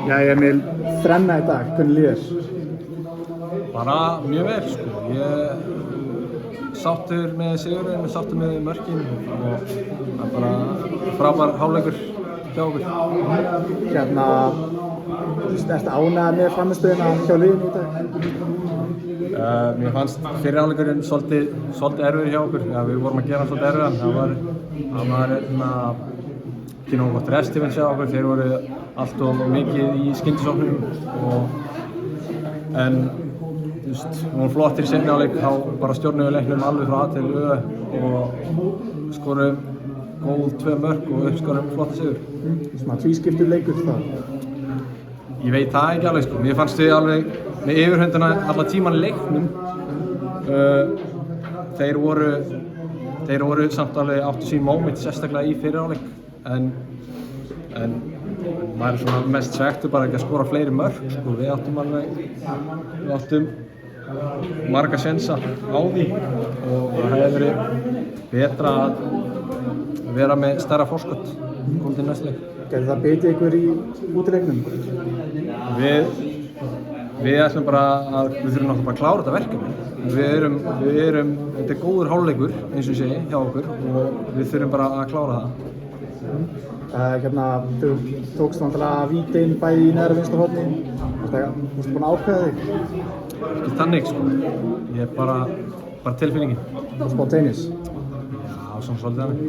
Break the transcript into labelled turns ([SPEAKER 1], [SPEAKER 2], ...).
[SPEAKER 1] Jæja Emil, þrenna í dag, hvernig líður?
[SPEAKER 2] Bara mjög vel sko. Ég sáttur með sigurinn, sáttur með mörkin og það er bara frábær hálfleikur hjá okkur.
[SPEAKER 1] Hérna, ertu ánægður með frammistöðuna hjá liðinu í dag?
[SPEAKER 2] Mér fannst fyrri hálfleikurinn svolítið erfiður hjá okkur. Ja, við vorum að gera svolítið erfiðan. Það var ekki nógu gott restifinn hjá okkur. Þeir voru allt of mikið í skyndisóknum en við vorum flottir í seinni hálfleik, þá bara stjórnuðu leiknum alveg frá A til Ö og skorum góð 2 mörk og uppskorum flotta sigur.
[SPEAKER 1] Svona tvískiptur leikur þá?
[SPEAKER 2] Ég veit það ekki alveg sko. Mér fannst við alveg með yfirhöndina alla tíman í leiknum. Þeir voru samt alveg áttu sín moment sérstaklega í fyrri hálfleik en maður er svona mest svektur bara ekki að skora fleiri mörk sko. Við áttum marga sénsa á því og það hefði verið betra að vera með stærra forskot komið til næsta leik.
[SPEAKER 1] Gæti það betið ykkur í útileiknum?
[SPEAKER 2] Við ætlum bara að við þurfum náttúrulega bara að klára þetta verkefni. Þetta er góður hálfleikur eins og ég segi hjá okkur og við þurfum bara að klára það.
[SPEAKER 1] Hérna, þú tókst vantilega vítin bæði í neðra vinstra horni. Varstu búinn að ákveða þig?
[SPEAKER 2] Ekki þannig sko. Ég er bara tilfinningin.
[SPEAKER 1] Spontaneous?
[SPEAKER 2] Já, svona svolítið þannig.